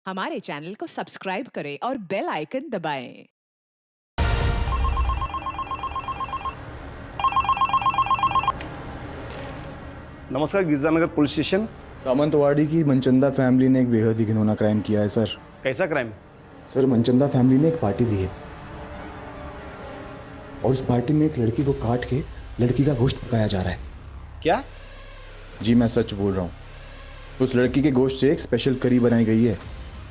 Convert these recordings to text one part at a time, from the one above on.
हमारे चैनल को सब्सक्राइब करें और बेल आइकन दबाएं। नमस्कार, गिरजानगर पुलिस स्टेशन। सामंतवाड़ी की मनचंदा फैमिली ने एक बेहद ही घिनौना क्राइम किया है सर। कैसा क्राइम? सर, मनचंदा फैमिली ने एक पार्टी दी है और उस पार्टी में एक लड़की को काट के लड़की का गोश्त पकाया जा रहा है। क्या? जी मैं सच बोल रहा हूँ। उस लड़की के गोश्त से एक स्पेशल करी बनाई गई है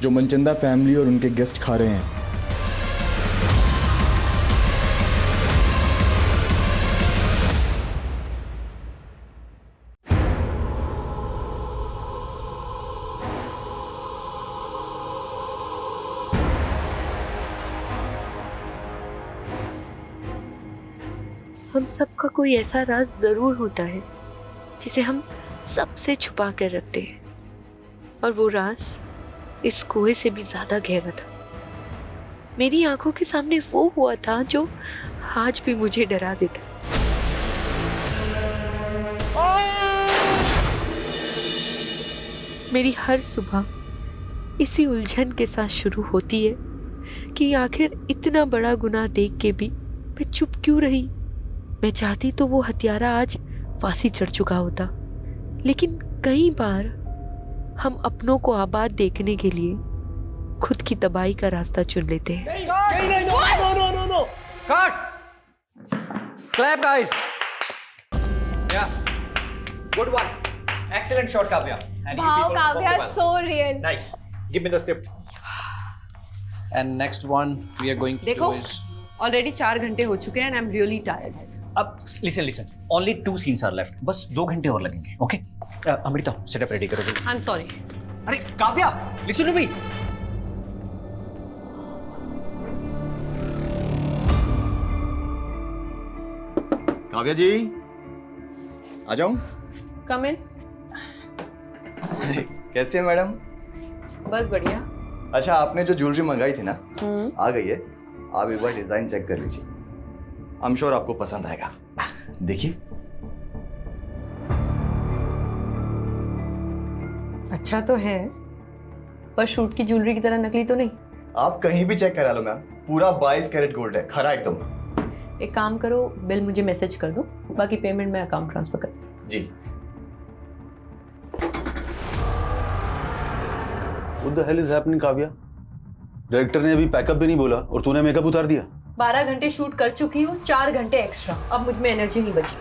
जो मनचंदा फैमिली और उनके गेस्ट खा रहे हैं। हम सबका कोई ऐसा राज जरूर होता है जिसे हम सबसे छुपा कर रखते हैं, और वो राज इस कुएं से भी ज्यादा गहरा था। मेरी आंखों के सामने वो हुआ था जो आज भी मुझे डरा देता। मेरी हर सुबह इसी उलझन के साथ शुरू होती है कि आखिर इतना बड़ा गुनाह देख के भी मैं चुप क्यों रही। मैं चाहती तो वो हत्यारा आज फांसी चढ़ चुका होता, लेकिन कई बार हम अपनों को आबाद देखने के लिए खुद की तबाही का रास्ता चुन लेते हैं। No. Cut. Clap, guys. Yeah. Good one. Excellent shot, Kavya. And you Wow, people Kavya, performed well. so real. Nice. Give me the script. And next one we are going to देखो, do is. Already 4 घंटे हो चुके हैं and I am really tired. अब listen. Only 2 scenes are left. बस 2 घंटे और लगेंगे. Okay? अमृता, setup ready करो जल्दी. I am sorry. अरे Kavya, listen to me. Kavya जी, आ जाऊं? कम इन। कैसे हैं मैडम? बस बढ़िया। अच्छा, आपने जो ज्वेलरी मंगाई थी ना, आ गई है। आप एक बार डिजाइन चेक कर लीजिए। आई एम श्योर आपको पसंद आएगा। देखिए। अच्छा तो है, पर शूट की ज्वेलरी की तरह नकली तो नहीं। आप कहीं भी चेक करा लो मैम, पूरा 22 कैरेट गोल्ड है, खरा एकदम। एक काम करो, बिल मुझे मैसेज कर दो, बाकी पेमेंट मैं अकाउंट ट्रांसफर कर दूँ। जी। What the hell is happening, Kavya? Director ने अभी पैकअप भी नहीं बोला और तूने मेकअप उतार दिया। 12 घंटे शूट कर चुकी हूँ, 4 घंटे एक्स्ट्रा। अब मुझ में एनर्जी नहीं बची।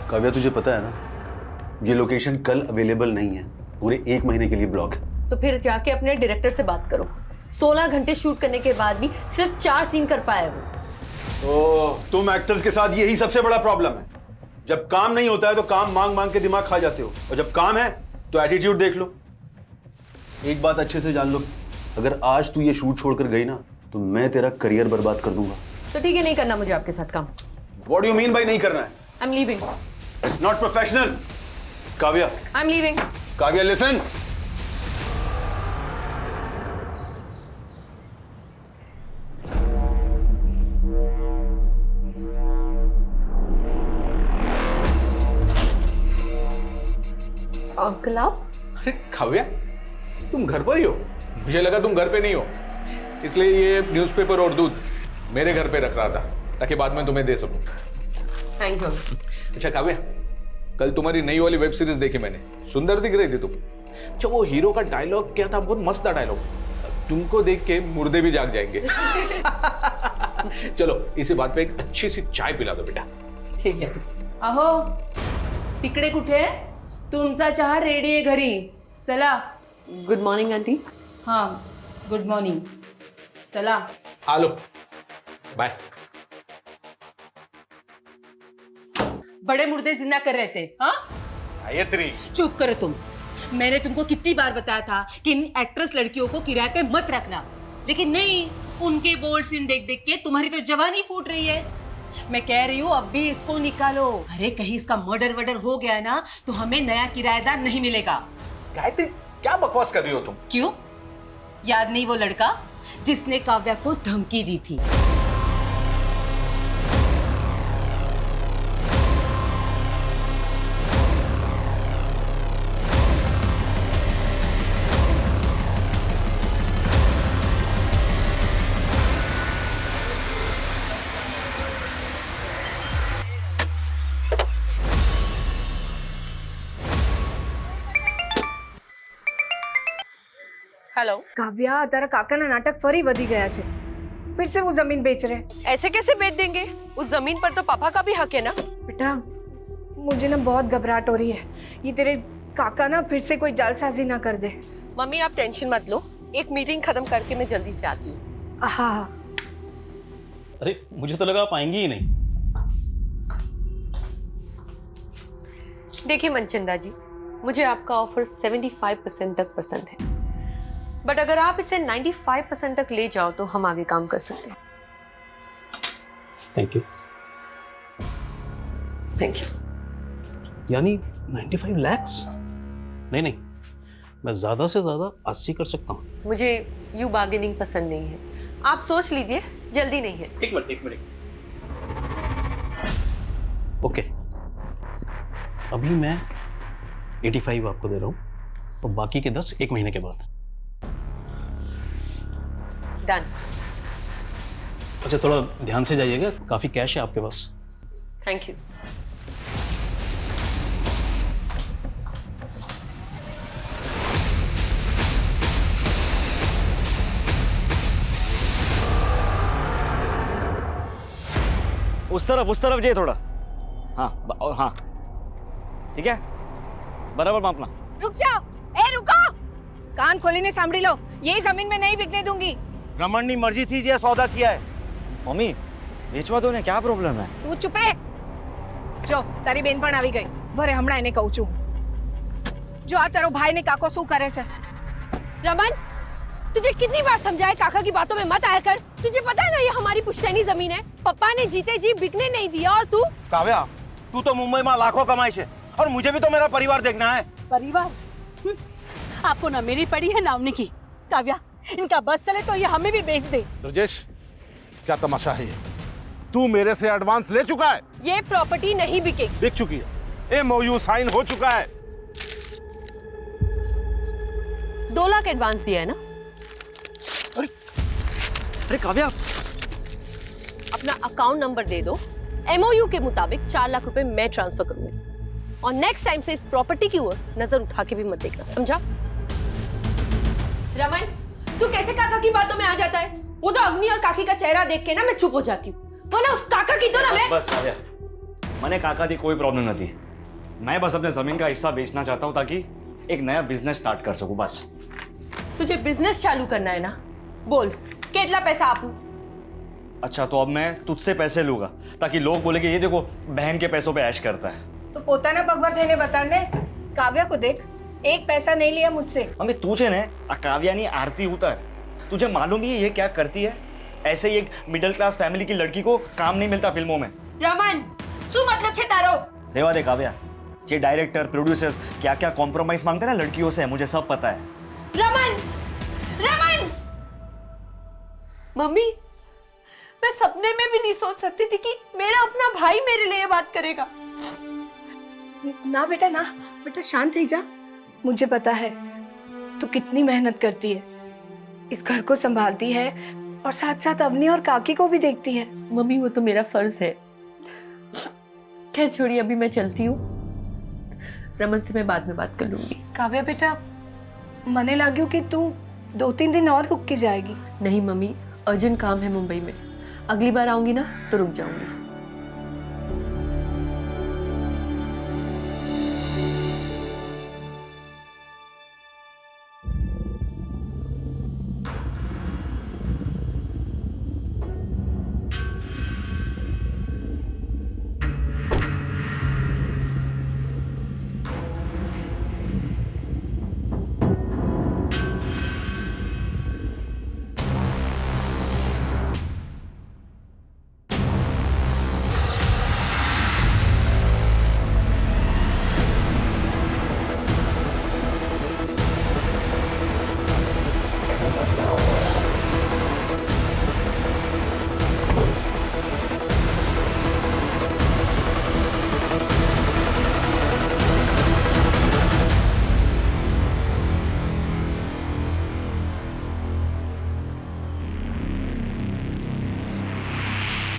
काव्या, तुझे पता है ना, ये लोकेशन कल अवेलेबल नहीं है, पूरे 1 महीने के लिए ब्लॉक है। तो फिर जाके अपने डायरेक्टर से बात करो। 16 घंटे शूट करने के बाद भी सिर्फ 4 सीन कर पाया वो। तुम एक्टर्स के साथ यही सबसे बड़ा प्रॉब्लम है। जब काम नहीं होता है तो काम मांग मांग के दिमाग खा जाते हो, और जब काम है तो एटीट्यूड देख लो। एक बात अच्छे से जान लो, अगर आज तू ये शूट छोड़कर गई ना तो मैं तेरा करियर बर्बाद कर दूंगा। तो ठीक है, नहीं करना मुझे आपके साथ काम। What do you mean by नहीं करना है? I am leaving. It's not professional. Kavya, I am leaving. Kavya listen. Uncle आप? अरे काव्या, तुम घर पर ही हो? मुझे लगा तुम घर पे नहीं हो, इसलिए ये न्यूज़पेपर और दूध मेरे घर पे रख रहा था ताकि बाद में तुम्हें दे सकूं। Thank you. अच्छा काव्या, कल तुम्हारी नई वाली वेब सीरीज देखी मैंने, सुंदर दिख रही थी तुम। अच्छा, वो हीरो का डायलॉग क्या था? बहुत मस्त था डायलॉग। तुमको देख के मुर्दे भी जाग जाएंगे। चलो, इसी बात पे एक अच्छी सी चाय पिला दो बेटा। ठीक है। अहो, तिकडे कुठे? तुमचा चहा रेडी आहे घरी, चला। Good morning aunty. हाँ, गुड मॉर्निंग, चला। आ लो, बाय। बड़े मुर्दे जिंदा कर रहे थे, हाँ? गायत्री, चुप करो तुम। मैंने तुमको कितनी बार बताया था कि इन एक्ट्रेस लड़कियों को किराए पे मत रखना, लेकिन नहीं, उनके बोल्ड सीन देख देख के तुम्हारी तो जवानी फूट रही है। मैं कह रही हूँ अब भी इसको निकालो। अरे कहीं इसका मर्डर वर्डर हो गया ना तो हमें नया किराएदार नहीं मिलेगा। गायत्री क्या बकवास कर रही हो तुम? क्यों? याद नहीं वो लड़का जिसने काव्या को धमकी दी थी? हेलो કાવ્યા તારા કાકાના નાટક ફરી વધી ગયા છે फिर से वो जमीन बेच रहे हैं। ऐसे कैसे बेच देंगे? उस जमीन पर तो पापा का भी हक है ना। बेटा मुझे ना बहुत घबराहट हो रही है, ये तेरे काका ना फिर से कोई जालसाजी ना कर दे। मम्मी आप टेंशन मत लो, एक मीटिंग खत्म करके मैं जल्दी से आती हूँ। हाँ अरे मुझे तो लगा आप आएंगी ही नहीं। देखिए मनचंदा जी, मुझे आपका ऑफर 75% तक पसंद है, बट अगर आप इसे 95% तक ले जाओ तो हम आगे काम कर सकते हैं। Thank you. Thank you. यानी 95 lakhs? नहीं नहीं, मैं ज्यादा से ज्यादा 80 कर सकता हूँ। मुझे यू बार्गेनिंग पसंद नहीं है, आप सोच लीजिए, जल्दी नहीं है। एक मिनट। ओके, अभी मैं 85 आपको दे रहा हूँ और बाकी के 10 एक महीने के बाद। डन। अच्छा थोड़ा ध्यान से जाइएगा, काफी कैश है आपके पास। Thank you. उस तरफ जाइए थोड़ा। हाँ हाँ ठीक है, बराबर मापना। रुक जाओ, ए रुको, कान खोलीने सांभળી लो, ये जमीन में नहीं बिकने दूंगी। रमन की मर्जी थी जे सौदा किया है। मम्मी बेचवा दो ने, क्या प्रॉब्लम है? તું ચૂપ રે। જો તારી બેન પણ આવી ગઈ, ભરે હમણાં એને કહું છું। જો આ તારો ભાઈ ને કાકો શું કરે છે। रमन, तुझे कितनी बार समझाया काका की बातों में मत आया कर। तुझे पता है ना ये हमारी पुश्तैनी जमीन है, पापा ने जीते जी बिकने नहीं दिया। और तू काव्या, तू तो मुंबई में लाखों कमाई है और मुझे भी तो मेरा परिवार देखना है। परिवार? आपको ना मेरी पड़ी है ना उन्हीं की। काव्या, इनका बस चले तो ये हमें भी बेच दे। ब्रजेश, क्या तमाशा है ये? तू मेरे से एडवांस ले चुका है। ये प्रॉपर्टी नहीं बिकेगी। बिक चुकी है, एमओयू साइन हो चुका है। 2 लाख एडवांस दिया है ना। अरे काव्या, अपना अकाउंट नंबर दे दो, एमओयू के मुताबिक 4 लाख रुपए मैं ट्रांसफर करूंगी। और नेक्स्ट टाइम से इस प्रॉपर्टी की ओर नजर उठा के भी मत देखना, समझा? रमन, तू कैसे काका की बातों में आ जाता है? वो तो अवनी और काकी का चेहरा देख के ना मैं चुप हो जाती हूँ, वरना उस काका की तो ना मैं। बस काव्या, मैंने काका की कोई प्रॉब्लम नहीं थी। मैं बस अपने जमीन का हिस्सा बेचना चाहता हूँ ताकि एक नया बिजनेस स्टार्ट कर सकूं बस। तुझे बिजनेस चालू करना है ना, बोल कितना पैसा आपू? अच्छा तो अब मैं तुझसे पैसे लूंगा ताकि लोग बोले कि ये देखो बहन के पैसों पे ऐश करता है। तो પોતાના પગભર થઈને બતાડને। કાવ્યા को देख, एक पैसा नहीं लिया मुझसे। मम्मी तुझे ने काव्यानी आरती उतर, तुझे मालूम ही है ये क्या करती है? ऐसे ही एक मिडिल क्लास फैमिली की लड़की को काम नहीं मिलता फिल्मों में। रमन, શું मतलब છે તારો? रेवा दे काव्या, ये डायरेक्टर प्रोड्यूसर्स क्या क्या कॉम्प्रोमाइज मांगते हैं ना लड़कियों से, मुझे सब पता है। रमन, रमन, मम्मी, मैं सपने में भी नहीं सोच सकती थी कि मेरा अपना भाई मेरे लिए बात करेगा। ना बेटा ना, बेटा शांत रह जा। मुझे पता है तू कितनी मेहनत करती है, इस घर को संभालती है और साथ साथ अवनी और काकी को भी देखती है। मम्मी वो तो मेरा फर्ज है। खैर छोड़िए, अभी मैं चलती हूँ, रमन से मैं बाद में बात कर लूंगी। काव्या बेटा, मने लाग्યું कि तू 2-3 दिन और रुक के जाएगी। नहीं मम्मी, अर्जेंट काम है मुंबई में, अगली बार आऊंगी ना तो रुक जाऊंगी।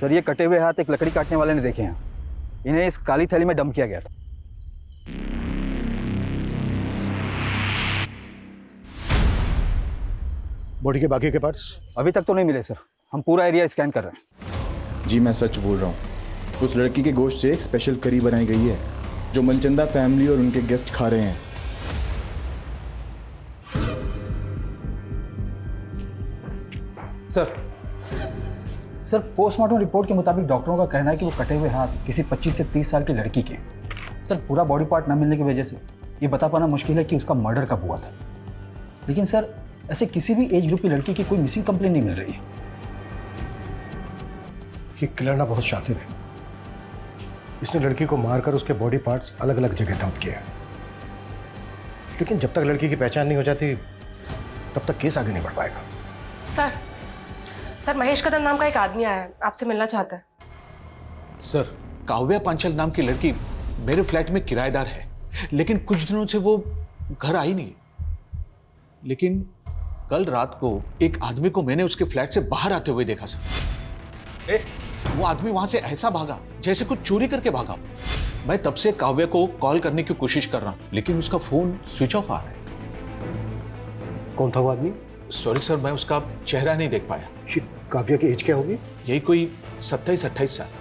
सर, ये कटे हुए हाथ एक लकड़ी काटने वाले ने देखे हैं। इन्हें इस काली थैली में डंप किया गया था। बॉडी के बाकी के पार्ट्स? अभी तक तो नहीं मिले सर, हम पूरा एरिया स्कैन कर रहे हैं। जी मैं सच बोल रहा हूँ, उस लड़की के गोश्त से एक स्पेशल करी बनाई गई है जो मनचंदा फैमिली और उनके गेस्ट खा रहे हैं। सर पोस्टमार्टम रिपोर्ट के मुताबिक डॉक्टरों का कहना है कि वो कटे हुए हाथ किसी 25 से 30 साल की लड़की के। सर पूरा बॉडी पार्ट न मिलने की वजह से ये बता पाना मुश्किल है कि उसका मर्डर कब हुआ था। लेकिन सर ऐसे किसी भी एज ग्रुप की लड़की की कोई मिसिंग कंप्लेन नहीं मिल रही है। ये किलर ना बहुत शातिर है, इसने लड़की को मारकर उसके बॉडी पार्ट्स अलग अलग जगह डंप किए, लेकिन जब तक लड़की की पहचान नहीं हो जाती तब तक केस आगे नहीं बढ़ पाएगा। सर महेश कदम नाम का एक आदमी आया है, आपसे मिलना चाहता है। सर काव्या पांचल नाम की लड़की मेरे फ्लैट में किराएदार है, लेकिन कुछ दिनों से वो घर आई नहीं। लेकिन कल रात को एक आदमी को मैंने उसके फ्लैट से बाहर आते हुए देखा सर। वो आदमी वहां से ऐसा भागा जैसे कुछ चोरी करके भागा। मैं तब से काव्या को कॉल करने की कोशिश कर रहा हूं, लेकिन उसका फोन स्विच ऑफ आ रहा है। कौन था वो आदमी? सॉरी सर, मैं उसका चेहरा नहीं देख पाया। काव्या की एज क्या होगी? यही कोई 27-28 साल।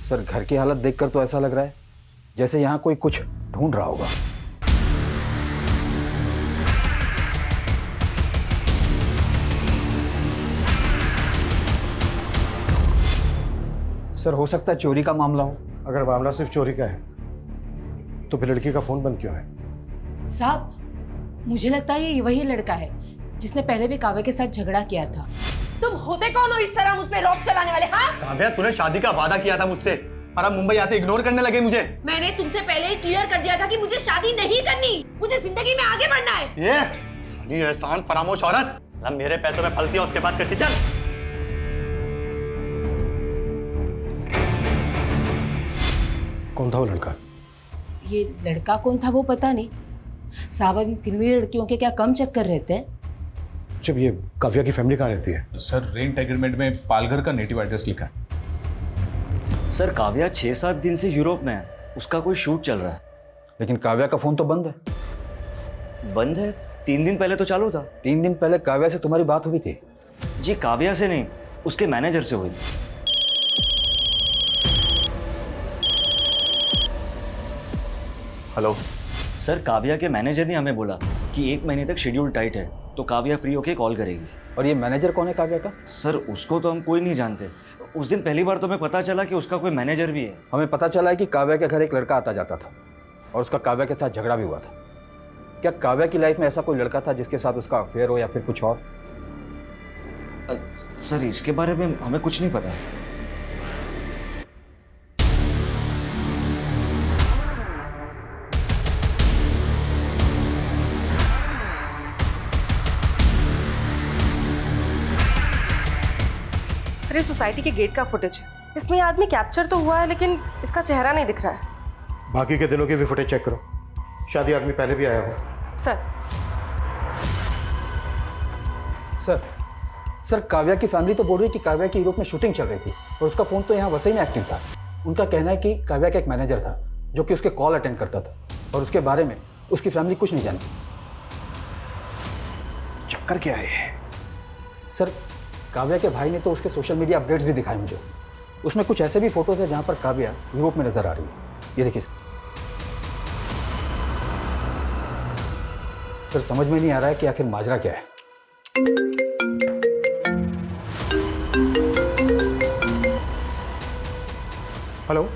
सर घर की हालत देखकर तो ऐसा लग रहा है जैसे यहाँ कोई कुछ ढूंढ रहा होगा। सर हो सकता है चोरी का मामला हो। अगर मामला सिर्फ चोरी का है तो फिर लड़की का फोन बंद क्यों है? साहब मुझे लगता है ये वही लड़का है जिसने पहले भी काव्या के साथ झगड़ा किया था। तुम होते कौन हो इस तरह मुझ पे रॉब चलाने वाले? हाँ काव्या तूने शादी का वादा किया था मुझसे और अब मुंबई आते इग्नोर करने लगे मुझे। मैंने तुमसे पहले ही क्लियर कर दिया था कि मुझे शादी नहीं करनी, मुझे जिंदगी में आगे बढ़ना है। ये साली एहसान फरामोश औरत, साला मेरे पैसों में फलती है उसके बाद करती। चल कौन था वो लड़का? ये लड़का कौन था वो पता नहीं साहब, फिर भी लड़कियों के क्या कम चक्कर रहते हैं। जब ये काव्या की फैमिली कहाँ रहती है? सर रेंट एग्रीमेंट में पालघर का नेटिव एड्रेस लिखा है। सर काव्या 6-7 दिन से यूरोप में है, उसका कोई शूट चल रहा है। लेकिन काव्या का फोन तो बंद है। बंद है? 3 दिन पहले तो चालू था। 3 दिन पहले काव्या से तुम्हारी बात हुई थी? जी काव्या से नहीं, उसके मैनेजर से हुई थी। हेलो सर काव्या के मैनेजर ने हमें बोला कि 1 महीने तक शेड्यूल टाइट है, तो काव्या फ्री होके कॉल करेगी। और ये मैनेजर कौन है काव्या का? सर उसको तो हम कोई नहीं जानते। उस दिन पहली बार तो हमें पता चला कि उसका कोई मैनेजर भी है। हमें पता चला है कि काव्या के घर एक लड़का आता जाता था और उसका काव्या के साथ झगड़ा भी हुआ था। क्या काव्या की लाइफ में ऐसा कोई लड़का था जिसके साथ उसका अफेयर हो या फिर कुछ और? सर इसके बारे में हमें कुछ नहीं पता। सर ये सोसाइटी के गेट का फुटेज है, इसमें ये आदमी कैप्चर तो हुआ है लेकिन इसका चेहरा नहीं दिख रहा है। बाकी के दिनों की भी फुटेज चेक करो, शायद ये आदमी पहले भी आया हो। सर काव्या की फैमिली तो बोल रही है कि काव्या की यूरोप में शूटिंग चल रही थी और उसका फ़ोन तो यहाँ वसई में एक्टिव था। उनका कहना है कि काव्या का एक मैनेजर था जो कि उसके कॉल अटेंड करता था और उसके बारे में उसकी फैमिली कुछ नहीं जानती। चक्कर क्या है? सर काव्या के भाई ने तो उसके सोशल मीडिया अपडेट्स भी दिखाए मुझे। उसमें कुछ ऐसे भी फोटोज है जहाँ पर काव्या यूरोप में नजर आ रही है। ये देखिए सर समझ में नहीं आ रहा है कि आखिर माजरा क्या है। हेलो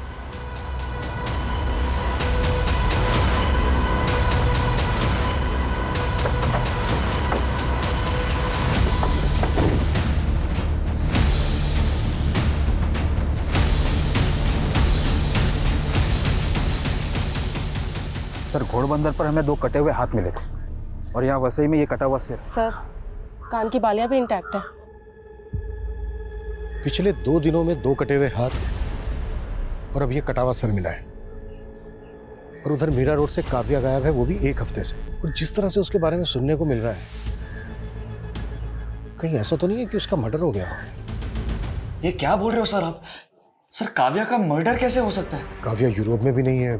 सर घोड़बंदर पर हमें 2 कटे हुए हाथ मिले थे और यहाँ वसई में ये कटा हुआ सिर। सर कान की बालियां भी इंटैक्ट है। पिछले 2 दिनों में 2 कटे हुए हाथ और अब ये कटा हुआ सर मिला है। और उधर मीरा रोड से काव्या गायब है, वो भी 1 हफ्ते से। और जिस तरह से उसके बारे में सुनने को मिल रहा है, कहीं ऐसा तो नहीं है कि उसका मर्डर हो गया हो? ये क्या बोल रहे हो सर आप? सर काव्या का मर्डर कैसे हो सकता है? काव्या यूरोप में भी नहीं है,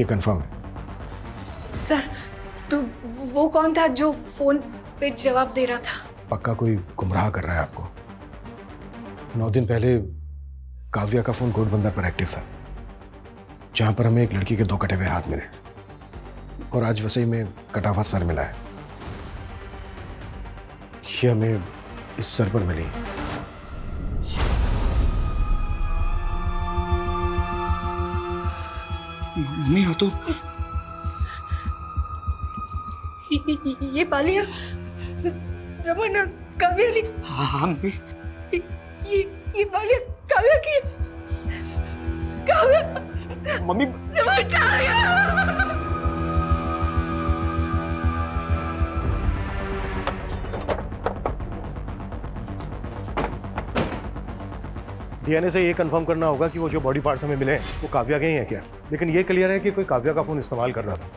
ये कंफर्म है। सर तो वो कौन था जो फोन पे जवाब दे रहा था? पक्का कोई गुमराह कर रहा है आपको। 9 दिन पहले काव्या का फोन घोड़बंदर पर एक्टिव था, जहां पर हमें एक लड़की के 2 कटे हुए हाथ मिले, और आज वसई में कटा हुआ सर मिला है। ये हमें इस सर पर मिली। मम्मी हाँ तो ये बालिया रमन काव्या ने। हाँ मम्मी। ये बालिया काव्या की। काव्या मम्मी। रमन काव्या। डीएनए से ये कंफर्म करना होगा कि वो जो बॉडी पार्ट्स हमें मिले हैं वो काव्या के ही हैं क्या। लेकिन ये क्लियर है कि कोई काव्या का फोन इस्तेमाल कर रहा था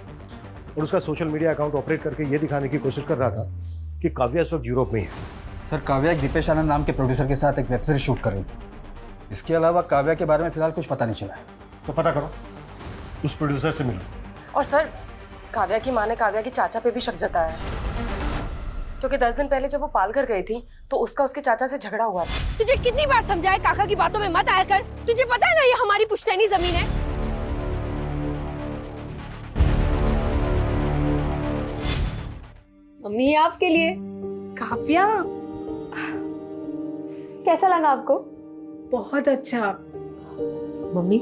और उसका सोशल मीडिया अकाउंट ऑपरेट करके ये दिखाने की कोशिश कर रहा था कि काव्या इस वक्त यूरोप में ही है। सर काव्या एक दीपेश आनंद नाम के प्रोड्यूसर के साथ एक वेब सीरीज शूट कर रही थी। इसके अलावा काव्या के बारे में फिलहाल कुछ पता नहीं चला है। तो पता करो, उस प्रोड्यूसर से मिलो। और सर काव्या की माँ ने काव्या के चाचा पे भी शक जताया है, क्योंकि 10 दिन पहले जब वो पालघर गई थी तो उसका उसके चाचा से झगड़ा हुआ था। तुझे कितनी बार समझाया काका की बातों में मत आया कर। तुझे पता है ना ये हमारी पुश्तैनी जमीन है। मम्मी आपके लिए। काव्या कैसा लगा आपको? बहुत अच्छा। मम्मी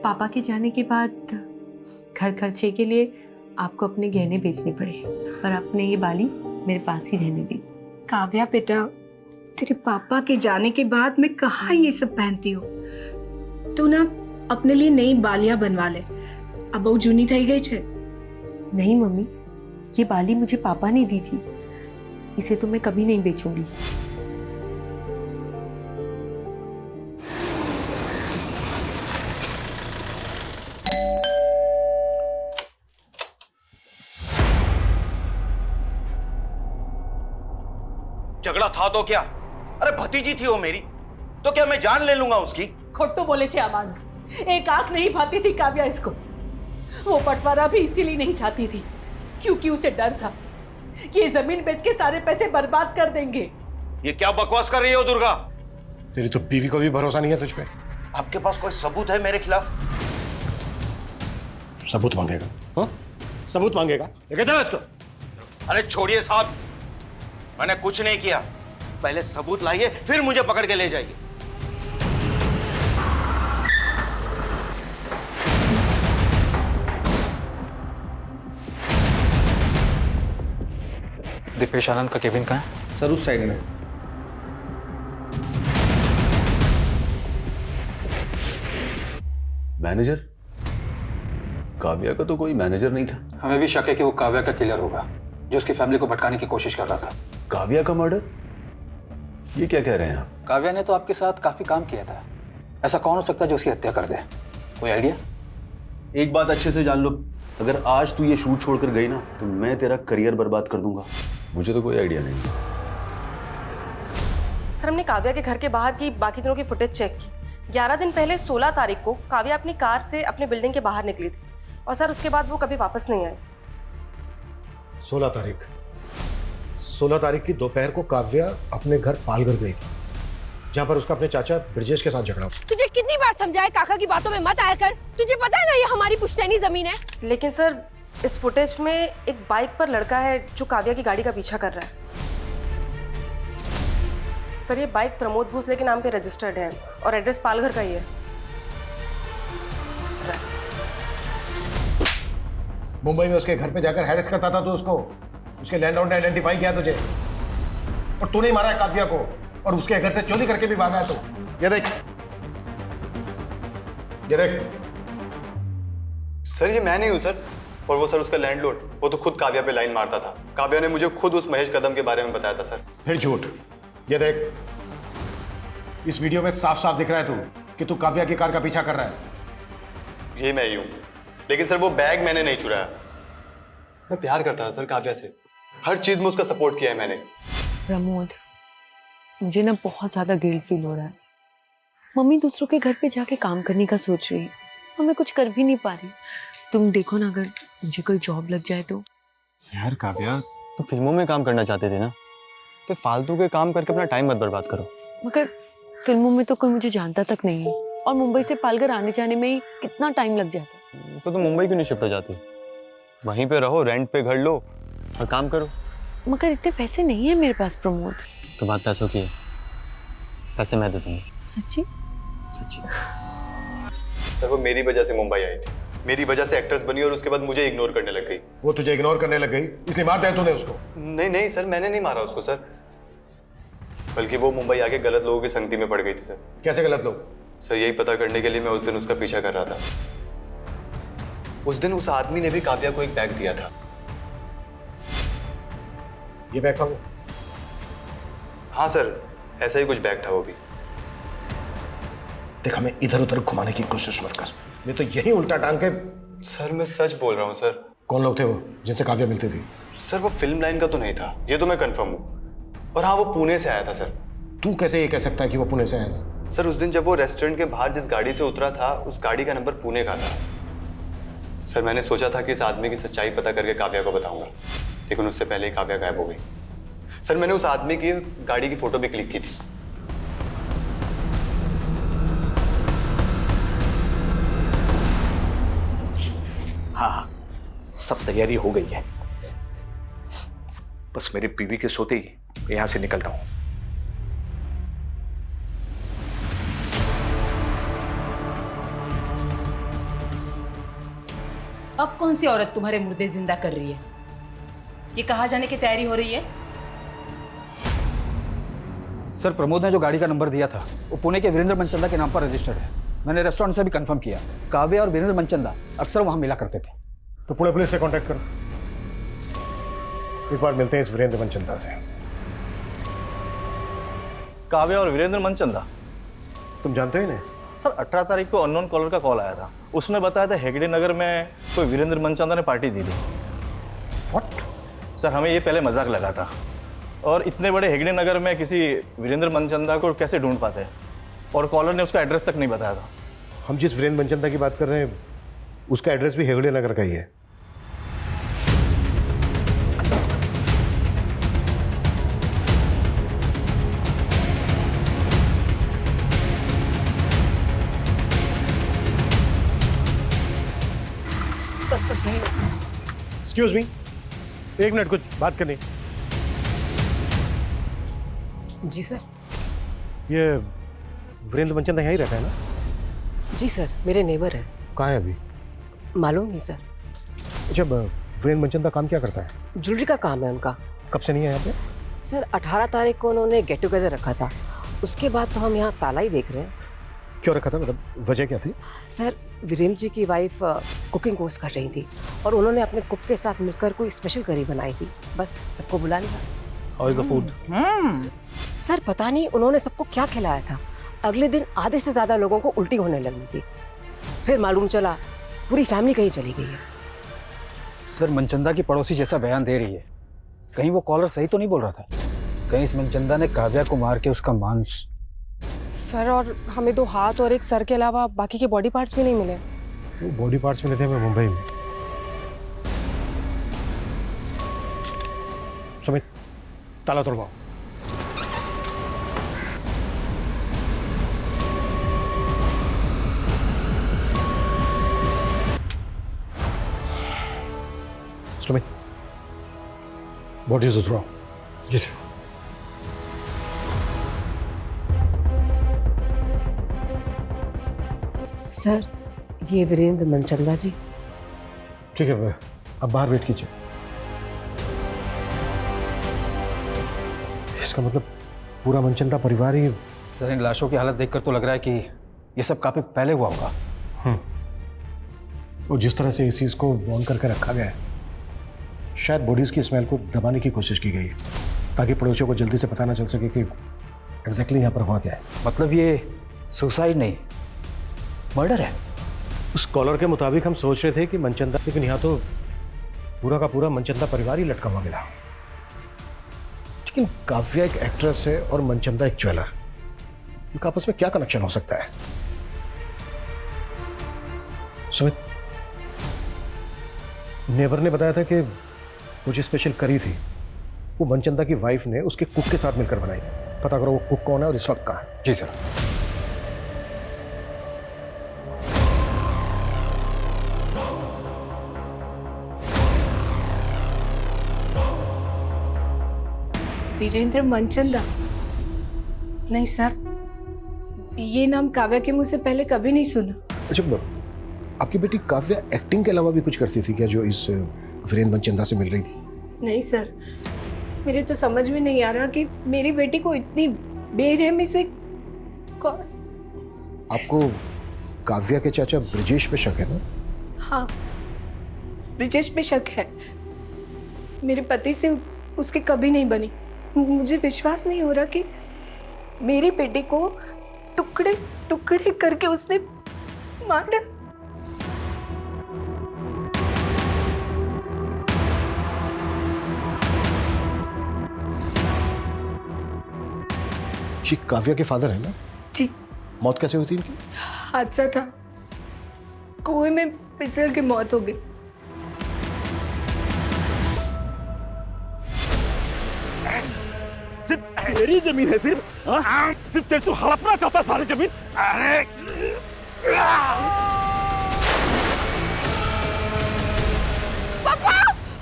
पापा के जाने के बाद घर खर्चे के लिए आपको अपने गहने बेचने पड़े, पर आपने ये बाली मेरे पास ही रहने दी। काव्या बेटा, तेरे पापा के जाने के बाद मैं कहाँ ये सब पहनती हूँ। तू ना अपने लिए नई बालियां बनवा ले, अब वो जूनी थई गई छे। नहीं मम्मी, ये बाली मुझे पापा ने दी थी, इसे तो मैं कभी नहीं बेचूंगी। झगड़ा था तो क्या? अरे भतीजी थी वो मेरी, तो क्या मैं जान ले लूंगा उसकी? खोटू बोले छे मानुस, एक आंख नहीं भाती थी काव्या इसको। वो बंटवारा भी इसीलिए नहीं चाहती थी क्योंकि उसे डर था कि ये जमीन बेच के सारे पैसे बर्बाद कर देंगे। ये क्या बकवास कर रही हो दुर्गा? तेरी तो बीवी को भी भरोसा नहीं है तुझ पे। आपके पास कोई सबूत है मेरे खिलाफ? सबूत मांगेगा? हाँ सबूत मांगेगा, लेके चलो इसको। अरे छोड़िए साहब, मैंने कुछ नहीं किया। पहले सबूत लाइए फिर मुझे पकड़ के ले जाइए। दीपेश आनंद का केबिन कहाँ है? सर उस साइड में। मैनेजर? काव्या का तो कोई मैनेजर नहीं था। हमें भी शक है कि वो काव्या का किलर होगा जो उसकी फैमिली को भटकाने की कोशिश कर रहा था। काव्या का मर्डर? ये क्या कह रहे हैं आप? काव्या ने तो आपके साथ काफी काम किया था, ऐसा कौन हो सकता है जो उसकी हत्या कर दे? कोई आइडिया? एक बात अच्छे से जान लो, अगर आज तू ये शूट छोड़कर गई ना तो मैं तेरा करियर बर्बाद कर दूंगा। मुझे तो कोई आइडिया नहीं। सर हमने काव्या के घर के बाहर की बाकी दिनों की फुटेज चेक की। 11 दिन पहले 16 तारीख को काव्या अपनी कार से अपने बिल्डिंग के बाहर निकली थी और सर उसके बाद वो कभी वापस नहीं आई। 16 तारीख की दोपहर को काव्या अपने घर पालघर गई थी, जहां पर उसका अपने चाचा ब्रजेश के साथ झगड़ा हुआ। तुझे कितनी बार समझाया काका की बातों में मत आया कर। तुझे पता है ना ये हमारी पुश्तैनी जमीन है। लेकिन सर इस फुटेज में एक बाइक पर लड़का है जो काव्या की गाड़ी का पीछा कर रहा है। सर ये बाइक प्रमोद भोसले के नाम पे रजिस्टर्ड है और एड्रेस पालघर का ही है। मुंबई में उसके घर पे जाकर हैरेस करता था तो उसके लैंडलॉर्ड ने आइडेंटिफाई किया तुझे, और तूने ही मारा है काव्या को और उसके घर से चोरी करके भी भागा है। तो ये देख सर ये मैं नहीं हूँ सर, और वो सर उसका लैंडलॉर्ड, वो तो खुद काव्या पे लाइन मारता था। काव्या ने मुझे खुद उस महेश कदम के बारे में बताया था सर। फिर झूठ। ये देख, इस वीडियो में साफ साफ दिख रहा है कि तू काव्या की कार का पीछा कर रहा है। ये मैं ही हूँ। लेकिन सर वो बैग मैंने नहीं चुराया। मैं प्यार करता था सर काव्या से, हर चीज में उसका सपोर्ट किया है मैंने। प्रमोद, मुझे ना बहुत ज्यादा गिल्ट फील हो रहा है। मम्मी दूसरों के घर पे जाके काम करने का सोच रही है और मैं कुछ कर भी नहीं पा रही। तुम देखो ना, अगर मुझे कोई जॉब लग जाए तो। यार काव्या, तो फिल्मों में काम करना चाहते थे ना, तो फालतू के काम करके अपना टाइम मत बर्बाद करो। मगर फिल्मों में तो कोई मुझे जानता तक नहीं है और मुंबई से पालघर आने जाने में ही कितना टाइम लग जाता है। तो तुम मुंबई क्यों नहीं शिफ्ट हो जाती? वहीं पे रहो, रेंट पे घर लो और काम करो। मगर इतने पैसे नहीं है मेरे पास प्रमोद। तो बात पैसों की है, पैसे मैं दे दूंगा। सच्ची? सच्ची। सर वो मेरी वजह से मुंबई आई थी, मेरी वजह से एक्ट्रेस बनी और उसके बाद मुझे इग्नोर करने लग गई। वो तुझे इग्नोर करने लग गई इसलिए मार दिया तूने उसको? नहीं नहीं सर, मैंने नहीं मारा उसको सर, बल्कि वो मुंबई आके गलत लोगों की संगति में पड़ गई थी सर। कैसे गलत लोग? सर यही पता करने के लिए मैं उस दिन उसका पीछा कर रहा था। उस दिन उस आदमी ने भी काव्या को एक बैग दिया था। ये बैग था वो? हाँ सर, ऐसा ही कुछ बैग था वो भी। देख, हमें इधर उधर घुमाने की कोशिश मत कर, नहीं तो यही उल्टा टांग के। सर मैं सच बोल रहा हूँ सर। कौन लोग थे वो जिनसे काव्या मिलती थी? सर वो फिल्म लाइन का तो नहीं था, ये तो मैं कंफर्म हूँ। और हाँ, वो पुणे से आया था सर। तू कैसे ये कह सकता है कि वो पुणे से आया था? सर उस दिन जब वो रेस्टोरेंट के बाहर जिस गाड़ी से उतरा था, उस गाड़ी का नंबर पुणे का था। सर मैंने सोचा था कि इस आदमी की सच्चाई पता करके काव्या को बताऊंगा, लेकिन उससे पहले ही काव्या गायब हो गई। सर मैंने उस आदमी की गाड़ी की फोटो भी क्लिक की थी। हाँ, सब तैयारी हो गई है, बस मेरी बीवी के सोते ही यहां से निकलता हूं। अब कौन सी औरत तुम्हारे मुर्दे जिंदा कर रही है? ये कहाँ जाने की तैयारी हो रही है? सर, प्रमोद ने जो गाड़ी का नंबर दिया था वो पुणे के वीरेंद्र मनचंदा के नाम पर रजिस्टर्ड है। मैंने रेस्टोरेंट से भी कंफर्म किया, काव्या और वीरेंद्र मनचंदा अक्सर वहां मिला करते थे। तो पुणे पुलिस से कांटेक्ट करो, एक बार मिलते हैं इस वीरेंद्र मनचंदा से। काव्या और वीरेंद्र मनचंदा, तुम जानते हो इन्हें? सर 18 तारीख को अननोन कॉलर का कॉल आया था। उसने बताया था हेगड़े नगर में कोई वीरेंद्र मनचंदा ने पार्टी दी थी। व्हाट? सर हमें ये पहले मजाक लगा था, और इतने बड़े हेगड़े नगर में किसी वीरेंद्र मनचंदा को कैसे ढूंढ पाते हैं, और कॉलर ने उसका एड्रेस तक नहीं बताया था। हम जिस वीरेंद्र मनचंदा की बात कर रहे हैं उसका एड्रेस भी हेगड़े नगर का ही है। बस यही। एक्सक्यूज मी, एक मिनट, कुछ बात करनी। जी सर। ये वीरेंद्र मनचंदा यहीं रहता है ना? जी सर, मेरे नेबर हैं। कहाँ है अभी? मालूम नहीं सर। अच्छा, वीरेंद्र मनचंदा काम क्या करता है? ज्वेलरी का काम है उनका। कब से नहीं है यहाँ पे? सर 18 तारीख को उन्होंने गेट टुगेदर रखा था, उसके बाद तो हम यहाँ ताला ही देख रहे हैं। क्यों रखा था, मतलब वजह क्या थी? सर वीरेंद्र जी की वाइफ कुकिंग कोर्स कर रही थी और उन्होंने अपने कुक के साथ मिलकर कोई स्पेशल करी बनाई थी, बस सबको बुला लिया। How is the food? Sir पता नहीं उन्होंने सबको क्या खिलाया था, अगले दिन आधे से ज्यादा लोगों को उल्टी होने लगी थी। फिर मालूम चला पूरी फैमिली कहीं चली गई है। सर, मनचंदा की पड़ोसी जैसा बयान दे रही है, कहीं वो कॉलर सही तो नहीं बोल रहा था? कहीं इस मनचंदा ने काव्या को मार के उसका मांस। सर, और हमें 2 हाथ और 1 सर के अलावा बाकी के बॉडी पार्ट्स भी नहीं मिले। वो बॉडी पार्ट्स मिले थे हमें मुंबई में। सुमित, ताला तोड़वाओ। सुमित, बॉडीज उतरवाओ। जी सर। सर ये वीरेंद्र मनचंदा जी। ठीक है, अब बाहर वेट कीजिए। इसका मतलब पूरा मनचंदा परिवार ही। सर, इन लाशों की हालत देखकर तो लग रहा है कि ये सब काफी पहले हुआ होगा। और जिस तरह से इस चीज को बॉन्ड करके रखा गया है, शायद बॉडीज की स्मेल को दबाने की कोशिश की गई है ताकि पड़ोसियों को जल्दी से पता ना चल सके कि एग्जैक्टली यहाँ पर हुआ क्या है। मतलब ये सुसाइड नहीं, मर्डर है? उस कॉलर के मुताबिक हम सोच रहे थे कि मनचंदा, लेकिन यहाँ तो पूरा का पूरा मनचंदा परिवार ही लटका हुआ मिला। लेकिन काव्या एक एक्ट्रेस है और मनचंदा एक ज्वेलर, इनका आपस में क्या कनेक्शन हो सकता है? सुमित, नेबर ने बताया था कि कुछ स्पेशल करी थी वो मनचंदा की वाइफ ने उसके कुक के साथ मिलकर बनाई थी। पता करो वो कुक कौन है और इस वक्त कहाँ है। जी सर। वीरेंद्र मनचंदा? नहीं सर, ये नाम काव्या के मुंह से पहले कभी नहीं सुना। अच्छा, आपकी बेटी काव्या एक्टिंग के अलावा भी कुछ करती थी क्या, जो इस वीरेंद्र मनचंदा से मिल रही थी? नहीं सर, मेरे तो समझ में नहीं आ रहा कि मेरी बेटी को इतनी बेरहमी से कौन। आपको काव्या के चाचा ब्रिजेश पे शक है ना? हाँ, ब्रिजेश पे शक है। मेरे पति से उसकी कभी नहीं बनी। मुझे विश्वास नहीं हो रहा कि मेरी बेटी को टुकड़े टुकड़े करके उसने मार डाला। ये काव्या के फादर है ना? जी। मौत कैसे हुई थी इनकी? हादसा था, कुएं में फिसल के मौत हो गई। सिर्फ तेरी जमीन है, सिर्फ तेरे तो हड़पना चाहता सारी जमीन। अरे पापा,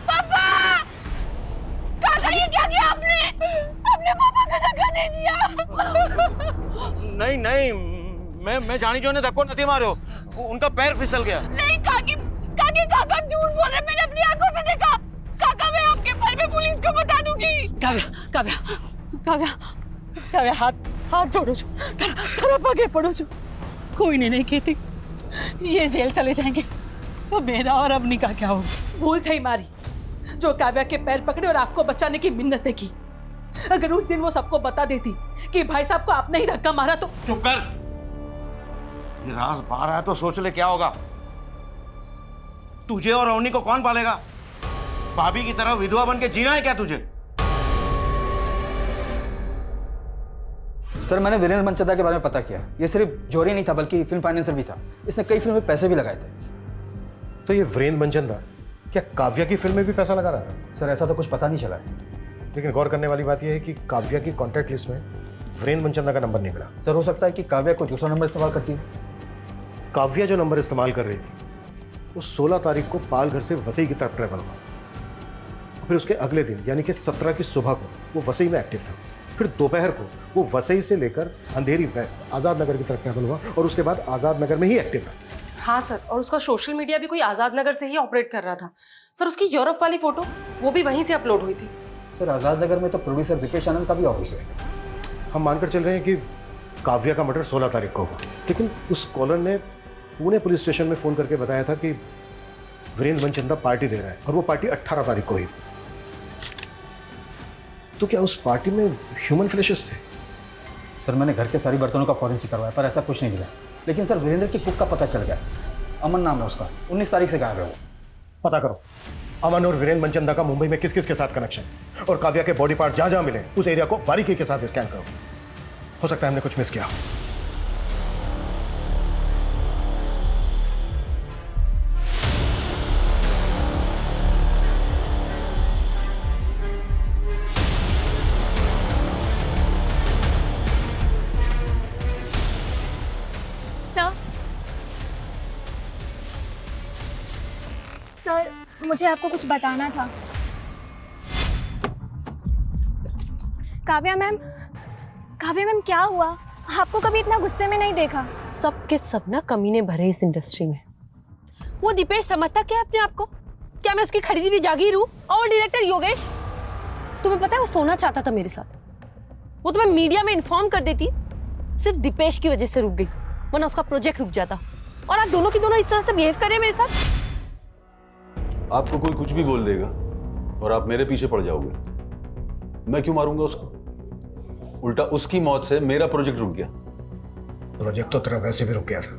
पापा, काका ये क्या किया आपने? अपने पापा का धक्का दे दिया। नहीं नहीं, मैं जानी जो ने धक्को नहीं मारो, उनका पैर फिसल गया। नहीं काकी, काका झूठ बोल रहे, मैंने अपनी आंखों से देखा। काका मैं आपके पैर में पुलिस को बता दूंगी। काव्या हाथ जोड़ो जो, तरफ आगे पड़ो जो। कोई नहीं कहती ये जेल चले जाएंगे तो मेरा और अवनी का क्या होगा? भूल थी मारी जो काव्या के पैर पकड़े और आपको बचाने की मिन्नतें की। अगर उस दिन वो सबको बता देती कि भाई साहब को आपने ही धक्का मारा तो। चुप कर, ये राज बाहर आया तो सोच ले क्या होगा। तुझे और अवनी को कौन पालेगा? भाभी की तरह विधवा बन के जीना है क्या तुझे? सर, मैंने वीरेंद्र मनचंदा के बारे में पता किया। ये सिर्फ जोरी नहीं था बल्कि फिल्म फाइनेंसर भी था। इसने कई फिल्मों में पैसे भी लगाए थे। तो ये वीरेंद्र मनचंदा क्या काव्या की फिल्म में भी पैसा लगा रहा था? सर, ऐसा तो कुछ पता नहीं चला है। लेकिन गौर करने वाली बात यह है कि काव्या की कॉन्टैक्ट लिस्ट में वीरेंद्र मनचंदा का नंबर नहीं मिला। सर, हो सकता है कि काव्या कोई दूसरा नंबर इस्तेमाल करती है। काव्या जो नंबर इस्तेमाल कर रही थी वो 16 तारीख को पाल घर से वसई की तरफ ट्रैवल हुआ। फिर उसके अगले दिन यानी कि 17 की सुबह को वो वसई में एक्टिव था। फिर दोपहर को वो वसई से लेकर अंधेरी वेस्ट आज़ाद नगर की तरफ ट्रैवल हुआ और उसके बाद आज़ाद नगर में ही एक्टिव रहा। हाँ सर, और उसका सोशल मीडिया भी कोई आज़ाद नगर से ही ऑपरेट कर रहा था। सर, उसकी यूरोप वाली फोटो वो भी वहीं से अपलोड हुई थी। सर, आज़ाद नगर में तो प्रोड्यूसर दीपेश आनंद का भी ऑफिस है। हम मानकर चल रहे हैं कि काव्या का मर्डर 16 तारीख को हुआ, लेकिन उस कॉलर ने पुणे पुलिस स्टेशन में फ़ोन करके बताया था कि वीरेंद्र मनचंदा पार्टी दे रहा है और वो पार्टी 18 तारीख को हुई। तो क्या उस पार्टी में ह्यूमन फ्लैशेस थे? सर, मैंने घर के सारी बर्तनों का फॉरेंसिक करवाया पर ऐसा कुछ नहीं मिला। लेकिन सर, वीरेंद्र की कुक का पता चल गया। अमन नाम है उसका, 19 तारीख से गायब है वो। पता करो अमन और वीरेंद्र मनचंदा का मुंबई में किस किस के साथ कनेक्शन, और काव्या के बॉडी पार्ट जहां जहां मिले उस एरिया को बारीकी के साथ स्कैन करो। हो सकता है हमने कुछ मिस किया। सर, मुझे आपको कुछ बताना था। काव्या मैम क्या हुआ? आपको कभी इतना गुस्से में नहीं देखा। सबके सब ना कमीने भरे इस इंडस्ट्री में। वो दीपेश समझता क्या अपने आप को? क्या मैं उसकी खरीदी हुई जागीर हूँ? और डायरेक्टर योगेश, तुम्हें पता है वो सोना चाहता था मेरे साथ। वो तुम्हें मीडिया में इन्फॉर्म कर देती, सिर्फ दीपेश की वजह से रुक गई, वरना उसका प्रोजेक्ट रुक जाता। और आप दोनों की दोनों इस तरह से बिहेव कर रहे हैं मेरे साथ। आपको कोई कुछ भी बोल देगा और आप मेरे पीछे पड़ जाओगे। मैं क्यों मारूंगा उसको? उल्टा उसकी मौत से मेरा प्रोजेक्ट रुक गया। प्रोजेक्ट तो तेरा वैसे भी रुक गया था,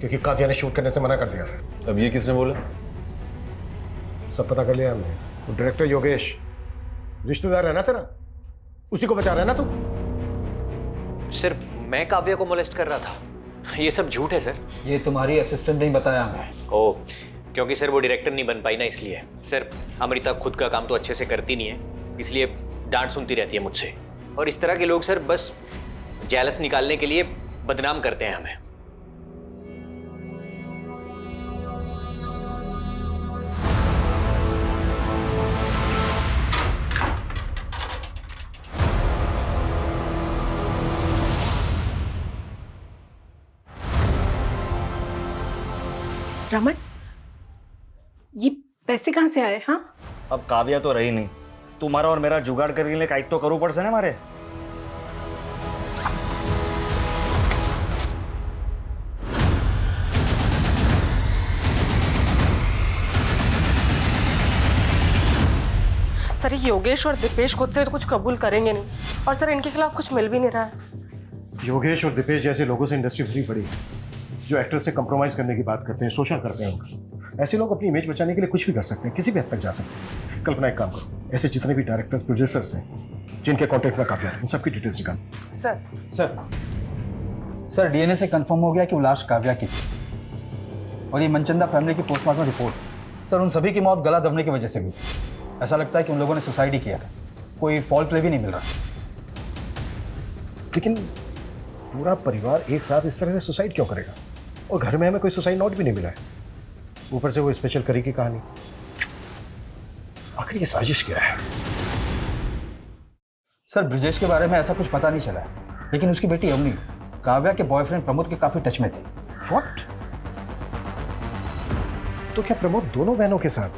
क्योंकि काव्या ने शूट करने से मना कर दिया था। अब ये किसने बोला? सब पता कर लिया हमने। वो डायरेक्टर योगेश रिश्तेदार है ना तेरा, उसी को बचा रहा है ना तू। सर मैं काव्या को मोलेस्ट कर रहा था, ये सब झूठ है सर। ये तुम्हारी असिस्टेंट ने बताया हमें। ओह, क्योंकि सर वो डायरेक्टर नहीं बन पाई ना, इसलिए। सर अमृता खुद का काम तो अच्छे से करती नहीं है, इसलिए डांट सुनती रहती है मुझसे। और इस तरह के लोग सर बस जेलस निकालने के लिए बदनाम करते हैं हमें। रमन, ये पैसे कहाँ से आए? हाँ, अब काव्या तो रही नहीं, तुम्हारा और मेरा जुगाड़ करने के लिए काइक तो करूँ पड़ से ना हमारे। सर ये योगेश और दीपेश खुद से तो कुछ कबूल करेंगे नहीं, और सर इनके खिलाफ कुछ मिल भी नहीं रहा है। योगेश और दीपेश जैसे लोगों से इंडस्ट्री भरी पड़ी है, जो एक्टर से कंप्रोमाइज करने की बात करते हैं, शोषण करते हैं। ऐसे लोग अपनी इमेज बचाने के लिए कुछ भी कर सकते हैं, किसी भी हद तक जा सकते हैं। कल्पना, एक काम करो, ऐसे जितने भी डायरेक्टर्स प्रोड्यूसर्स हैं जिनके कॉन्टेक्ट में काव्या है, उन सबकी डिटेल्स निकाल। सर डीएनए से कंफर्म हो गया कि वो लाश काव्या की थी। और ये मनचंदा फैमिली की पोस्टमार्टम रिपोर्ट, सर उन सभी की मौत गला दबने की वजह से हुई। ऐसा लगता है कि उन लोगों ने सुसाइड ही किया था, कोई फॉल प्ले भी नहीं मिल रहा। लेकिन पूरा परिवार एक साथ इस तरह से सुसाइड क्यों करेगा? और घर में हमें कोई सुसाइड नोट भी नहीं मिला है, ऊपर से वो स्पेशल करी की कहानी। आखिर ये साजिश क्या है? सर ब्रिजेश के बारे में ऐसा कुछ पता नहीं चला है, लेकिन उसकी बेटी अवनी काव्या के बॉयफ्रेंड प्रमोद के काफी टच में थी। व्हाट? तो क्या प्रमोद दोनों बहनों के साथ?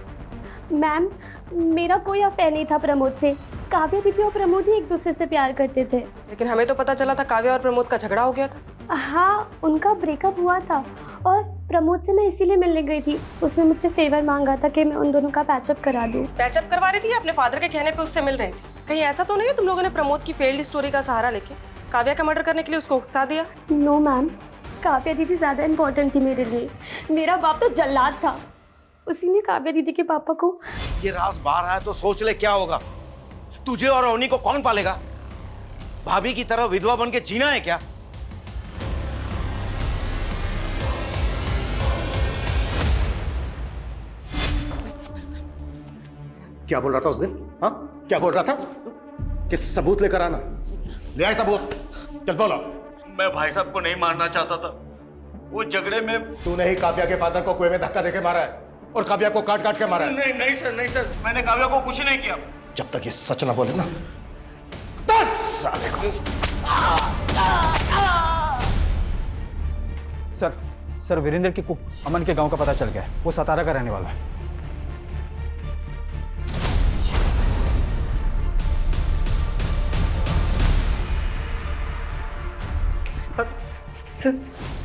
मैम, मेरा कोई अफेयर नहीं था प्रमोद से। काव्या दीदी और प्रमोद ही एक दूसरे से प्यार करते थे। लेकिन हमें तो पता चला था काव्या और प्रमोद का झगड़ा हो गया था। हाँ, उनका ब्रेकअप हुआ था और प्रमोद से मैं इसीलिए मिलने गई थी। उसने मुझसे फेवर मांगा था कि मैं उन दोनों का पैचअप करा दूं। पैचअप करवा रही थी, अपने फादर के कहने पे उससे मिल रही थी। कहीं ऐसा तो नहीं है तुम लोगों ने प्रमोद की फेल्ड स्टोरी का सहारा लेके काव्या का मर्डर करने के लिए उसको उकसा दिया? नो मैम, काव्या दीदी ज्यादा इम्पोर्टेंट थी मेरे लिए। मेरा बाप तो जल्लाद था, उसी ने काव्या दीदी के पापा को। ये राज बाहर आया तो सोच ले क्या होगा। तुझे और अवनी को कौन पालेगा? भाभी की तरह विधवा बन के जीना है क्या? क्या बोल रहा था उस दिन? हाँ, क्या बोल रहा था? कि सबूत लेकर आना। ले आए सबूत, चल बोलो। मैं भाई साहब को नहीं मारना चाहता था, वो झगड़े में। तूने ही काव्या के फादर को कुएं में धक्का देके मारा है और काव्या को काट काट के मारा है। नहीं नहीं सर, नहीं सर, मैंने काव्या को कुछ नहीं किया। जब तक ये सच ना बोले ना, 10 साल को। सर वीरेंद्र की कुक अमन के गांव का पता चल गया है। वो सतारा का रहने वाला है। सर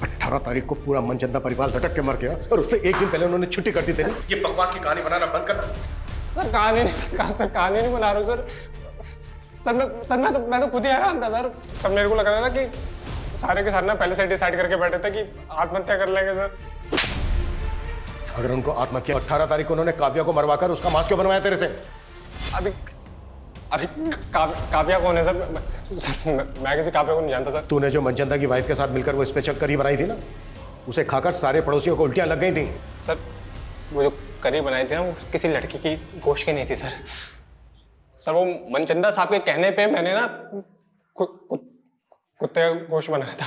18 तारीख को पूरा मनचंदा परिवार लटक के मर गया और उससे एक दिन पहले उन्होंने छुट्टी कर दी थी। ये बकवास की कहानी बनाना बंद करना। सर कहानी नहीं बना रहा हूँ सर। मैं तो खुद ही हैरान था सर। सब मेरे को लग रहा था कि सारे के सारे ना पहले से डिसाइड करके बैठे थे कि आत्महत्या कर लेंगे सर। अगर उनको आत्महत्या 18 तारीख को उन्होंने काव्या को मरवाकर उसका मांस क्यों बनवाया तेरे से? अभी काव्या कौन है सर? मैं किसी काव्या को नहीं जानता सर। तूने जो मनचंदा की वाइफ के साथ मिलकर वो स्पेशल करी बनाई थी ना, उसे खाकर सारे पड़ोसियों को उल्टियां लग गई थी। सर वो जो करी बनाई थी ना, वो किसी लड़की की गोश्त की नहीं थी सर। सर वो मनचंदा साहब के कहने पे मैंने ना कुत्ते का गोश्त बनाया था।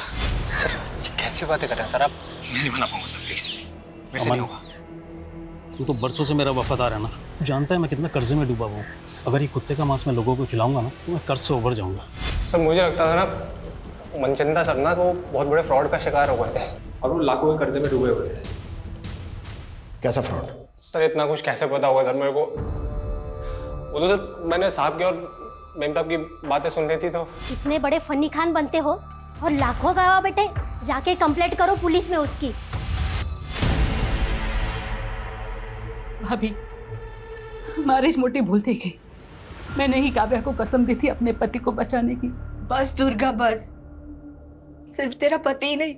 सर ये कैसी बातें कर रहे हैं सर आप? मैं नहीं बना पाऊंगा सर, प्लीज मेरे से नहीं होगा। तू तो बरसों से मेरा वफादार है ना, तू जानता है मैं कितना कर्जे में डूबा हुआ हूँ। अगर ये कुत्ते का मांस मैं लोगों को खिलाऊंगा ना तो मैं कर्ज से उभर जाऊंगा। सर मुझे लगता था ना मनचंदा सर ना तो बहुत बड़े फ्रॉड का शिकार हो गए थे और वो लाखों के कर्जे में डूबे हुए थे। कैसा फ्रॉड? सर इतना कुछ कैसे पता होगा सर मेरे को? वो तो सर मैंने साहब की और मेम साहब की बातें सुन ली थी। तो इतने बड़े फन्नी खान बनते हो और लाखों गवा बेटे, जाके कंप्लेंट करो पुलिस में उसकी। भाभी, हमारी इस मोटी भूल थी गई। मैंने ही काव्या को कसम दी थी अपने पति को बचाने की। बस दुर्गा बस, सिर्फ तेरा पति ही नहीं,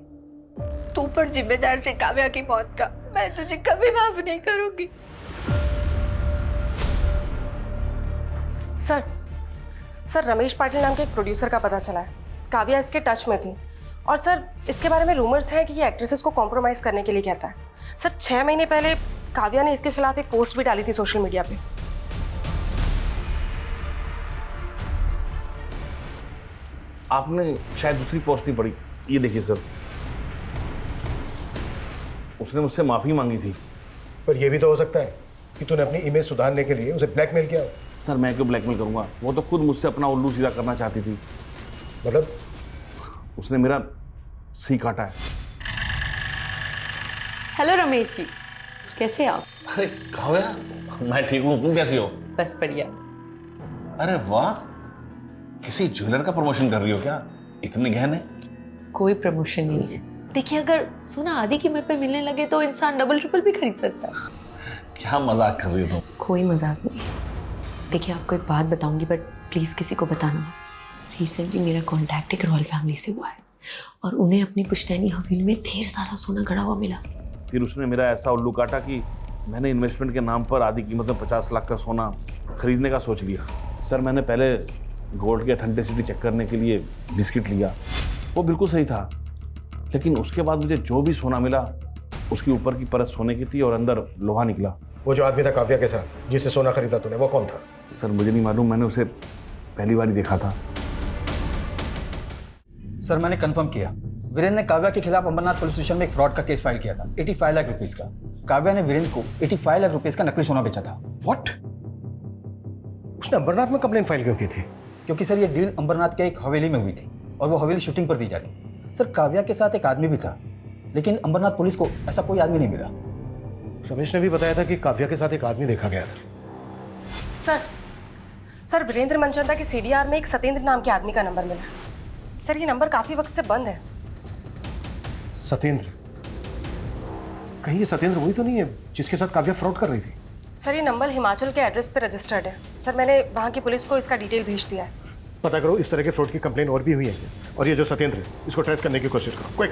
तू पर जिम्मेदार से काव्या की मौत का। मैं तुझे कभी माफ नहीं करूंगी। सर रमेश पाटिल नाम के एक प्रोड्यूसर का पता चला है, काव्या इसके टच में थी। और सर इसके बारे में रूमर्स हैं कि ये एक्ट्रेसेस को कॉम्प्रोमाइज़ करने के लिए कहता है। सर 6 महीने पहले काव्या ने इसके खिलाफ एक पोस्ट भी डाली थी सोशल मीडिया पे। आपने शायद दूसरी पोस्ट नहीं पढ़ी। ये देखिए सर, उसने मुझसे माफी मांगी थी। पर यह भी तो हो सकता है कि तूने अपनी इमेज सुधारने के लिए उसे ब्लैकमेल किया। सर मैं क्यों ब्लैकमेल करूंगा, वो तो खुद मुझसे अपना उल्लू सीधा करना चाहती थी। मतलब? उसने मेरा सी काटा है। हेलो रमेश जी, कैसे आप? अरे काव्या, मैं ठीक हूँ, तुम कैसी हो? बस बढ़िया। अरे वाह, किसी ज्वेलर का प्रमोशन कर रही हो क्या? इतने गहने? कोई प्रमोशन नहीं है। देखिए, अगर सोना आधी कीमत पे मिलने लगे तो इंसान डबल ट्रिपल भी खरीद सकता है। क्या मजाक कर रही हो तुम? कोई मजाक नहीं। देखिए, आपको एक बात बताऊंगी, बट प्लीज किसी को बताना मत। रिसेंटली मेरा कॉन्टैक्ट एक रॉयल फैमिली से हुआ है और उन्हें अपनी पुश्तैनी हवेली में ढेर सारा सोना गड़ा हुआ मिला। फिर उसने मेरा ऐसा उल्लू काटा कि मैंने इन्वेस्टमेंट के नाम पर आधी कीमत में 50 लाख का सोना खरीदने का सोच लिया। सर मैंने पहले गोल्ड की ऑथेंटिसिटी चेक करने के लिए बिस्किट लिया, वो बिल्कुल सही था। लेकिन उसके बाद मुझे जो भी सोना मिला उसकी ऊपर की परत सोने की थी और अंदर लोहा निकला। वो जो आदमी था काव्या के साथ जिससे सोना खरीदा तूने, वो कौन था? सर मुझे नहीं मालूम, मैंने उसे पहली बार ही देखा था। सर मैंने कंफर्म किया, वीरेंद्र ने काव्या के खिलाफ अंबरनाथ पुलिस स्टेशन में एक फ्रॉड का केस फाइल किया था 85 लाख रुपीस का। काव्या ने वीरेंद्र को 85 लाख रुपीस का नकली सोना बेचा था। व्हाट? उसने अंबरनाथ में कंप्लेंट फाइल क्यों की थी? क्योंकि सर ये डील अंबरनाथ के एक हवेली में हुई थी और वो हवेली शूटिंग पर दी जाती। सर काव्या के साथ एक आदमी भी था, लेकिन अंबरनाथ पुलिस को ऐसा कोई आदमी नहीं मिला। रमेश ने भी बताया था कि काव्या के साथ एक आदमी देखा गया था। सर वीरेंद्र मनचंदा के सीडीआर में एक सतेंद्र नाम के आदमी का नंबर मिला। सर ये नंबर काफी वक्त से बंद है। सतेंद्र? कहीं ये सतेंद्र वही तो नहीं है जिसके साथ काव्या फ्रॉड कर रही थी? सर ये नंबर हिमाचल के एड्रेस पे रजिस्टर्ड है। सर मैंने वहाँ की पुलिस को इसका डिटेल भेज दिया है। पता करो इस तरह के फ्रॉड की कंप्लेन और भी हुई है, और ये जो सतेंद्र है इसको ट्रेस करने की कोशिश करो, क्विक।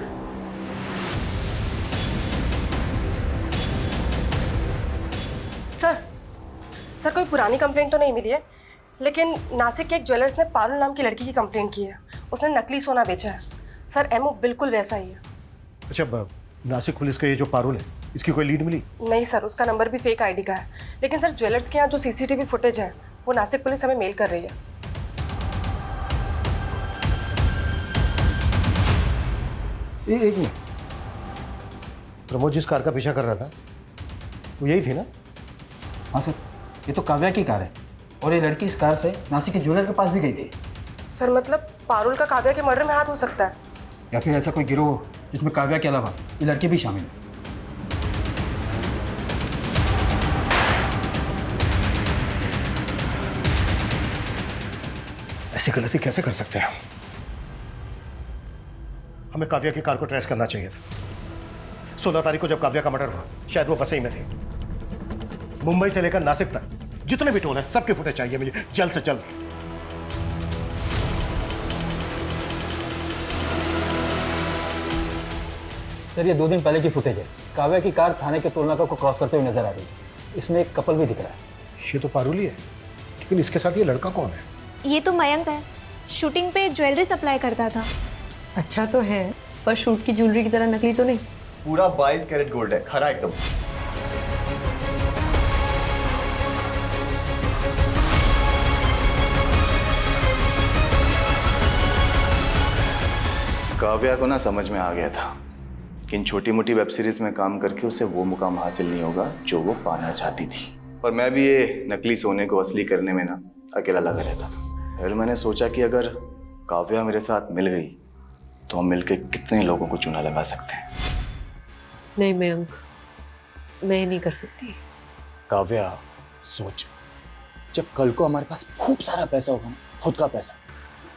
सर कोई पुरानी कंप्लेंट तो नहीं मिली है, लेकिन नासिक के एक ज्वेलर्स ने पारुल नाम की लड़की की कंप्लेंट की है। उसने नकली सोना बेचा है। सर एमओ बिल्कुल वैसा ही है। अच्छा, नासिक पुलिस का ये जो पारुल है, इसकी कोई लीड मिली? नहीं सर, उसका नंबर भी फेक आईडी का है। लेकिन सर ज्वेलर्स के यहाँ जो सीसीटीवी फुटेज है वो नासिक पुलिस हमें मेल कर रही है। एक मिनट, प्रमोद जिस कार का पीछा कर रहा था वो यही थी ना? हाँ सर, ये तो काव्या की कार है और ये लड़की इस कार से नासिक के ज्वेलर के पास भी गई थी। सर मतलब पारुल का काव्या के मर्डर में हाथ हो सकता है, या फिर ऐसा कोई गिरोह जिसमें काव्या के अलावा ये लड़की भी शामिल है। ऐसी गलती कैसे कर सकते हैं हम? हमें काव्या की कार को ट्रेस करना चाहिए था। 16 तारीख को जब काव्या का मर्डर हुआ शायद वो वसई में थी। मुंबई से लेकर नासिक तक जितने भी टोल है सबके फुटेज चाहिए मुझे जल्द से जल्द। सर ये 2 दिन पहले की फुटेज है। काव्या की कार थाने के टोल नाका को क्रॉस करते हुए नजर आ रही है। इसमें एक कपल भी दिख रहा है। ये तो पारुली है, लेकिन इसके साथ ये लड़का कौन है? ये तो मयंक है, शूटिंग पे ज्वेलरी सप्लाई करता था। अच्छा तो है, पर शूट की ज्वेलरी की तरह नकली तो नहीं। पूरा 22 कैरेट गोल्ड है, खरा एकदम। काव्या को ना समझ में आ गया था कि इन छोटी मोटी वेब सीरीज में काम करके उसे वो मुकाम हासिल नहीं होगा जो वो पाना चाहती थी। पर मैं भी ये नकली सोने को असली करने में ना अकेला लगा रहता था। फिर मैंने सोचा कि अगर काव्या मेरे साथ मिल गई तो हम मिलकर कितने लोगों को चूना लगा सकते हैं। नहीं मयंक, मैं नहीं कर सकती। काव्या सोच, जब कल को हमारे पास खूब सारा पैसा होगा ना, खुद का पैसा,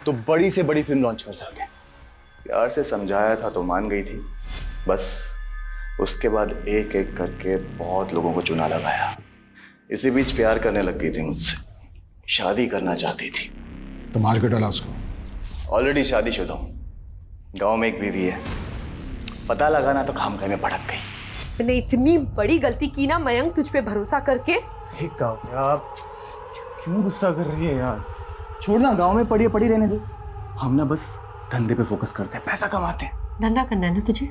तो बड़ी से बड़ी फिल्म लॉन्च कर सकते हैं। प्यार से समझाया था तो मान गई थी, बस उसके बाद एक एक करके बहुत लोगों को चुना लगाया। इसी बीच प्यार करने लग गई थी मुझसे, शादी करना चाहती थी। तो मार के डाला उसको? ऑलरेडी शादीशुदा हूँ, गांव में एक बीवी है। पता लगा ना तो खामखा में भड़क गई। मैंने इतनी बड़ी गलती की ना मयंक, तुझ पे भरोसा करके। हे काव्या, क्यों गुस्सा कर रही है यार? छोड़ना, गांव में पड़ी रहने दे। हम ना बस धंधे पे फोकस करते हैं, पैसा कमाते हैं। धंधा करना है ना तुझे,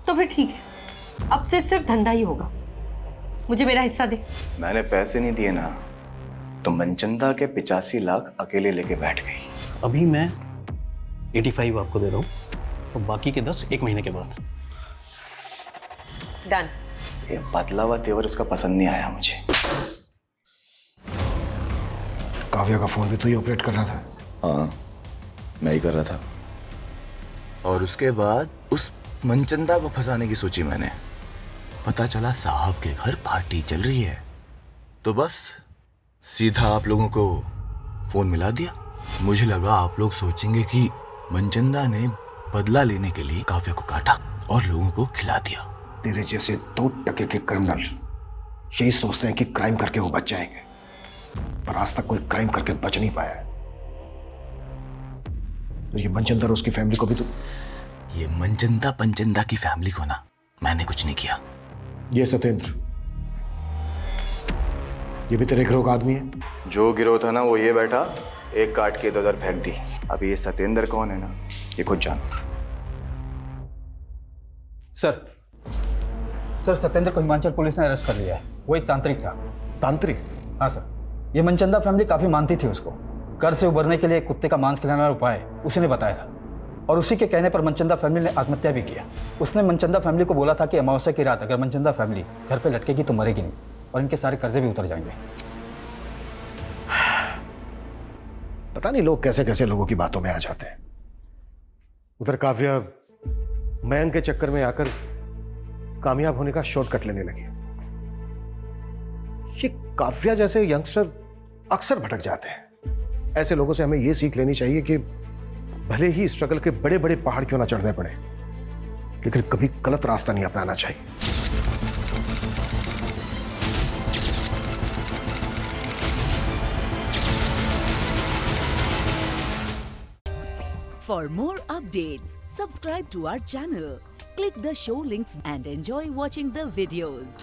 तो फिर ठीक है, अब से सिर्फ धंधा ही होगा। मुझे मेरा हिस्सा दे। मैंने पैसे नहीं दिए ना तो मनचंदा के 85 लाख अकेले लेके बैठ गई। अभी मैं 85 आपको दे रहा हूँ और बाकी के 10 एक महीने के बाद। डन। ये बदला हुआ तेवर उसका पसंद नहीं आया मुझे। काव्या का फोन भी तो ही ऑपरेट कर रहा था। हाँ, मैं ही कर रहा था। और उसके बाद उस मनचंदा को फंसाने की सोची मैंने। पता चला साहब के घर पार्टी चल रही है, तो बस सीधा आप लोगों को फोन मिला दिया। मुझे लगा आप लोग सोचेंगे कि मनचंदा ने बदला लेने के लिए काव्या को काटा और लोगों को खिला दिया। तेरे जैसे 2% के क्रिमिनल यही सोचते हैं कि क्राइम करके वो बच जाएंगे, पर आज तक कोई क्राइम करके बच नहीं पाया है। और ये मनचंदा और उसकी फैमिली को भी तो। ये मनचंदा पंचंदा की फैमिली को ना मैंने कुछ नहीं किया। ये सत्येंद्र, ये भी तेरे गिरोह का आदमी है? जो गिरोह था ना वो ये बैठा, एक काट के इधर फेंक दी। अब ये सत्येंद्र कौन है ना, ये खुद जान। सर सत्येंद्र को हिमाचल पुलिस ने अरेस्ट कर लिया है। वो एक तांत्रिक था। तांत्रिक? हाँ सर, ये मनचंदा फैमिली काफ़ी मानती थी उसको। कर से उबरने के लिए कुत्ते का मांस खिलाने वाला उपाय उसी ने बताया था, और उसी के कहने पर मनचंदा फैमिली ने आत्महत्या भी किया। उसने मनचंदा फैमिली को बोला था कि अमावस्या की रात अगर मनचंदा फैमिली घर पे लटकेगी तो मरेगी नहीं, और इनके सारे कर्जे भी उतर जाएंगे। पता नहीं लोग कैसे कैसे लोगों की बातों में आ जाते हैं। उधर काव्या मयंक के चक्कर में आकर कामयाब होने का शॉर्टकट लेने लगी। ये काव्या जैसे यंगस्टर अक्सर भटक जाते हैं। ऐसे लोगों से हमें यह सीख लेनी चाहिए कि भले ही स्ट्रगल के बड़े बड़े पहाड़ क्यों ना चढ़ने पड़े, लेकिन कभी गलत रास्ता नहीं अपनाना चाहिए। For more updates, subscribe to our channel, click the show links and enjoy watching the videos.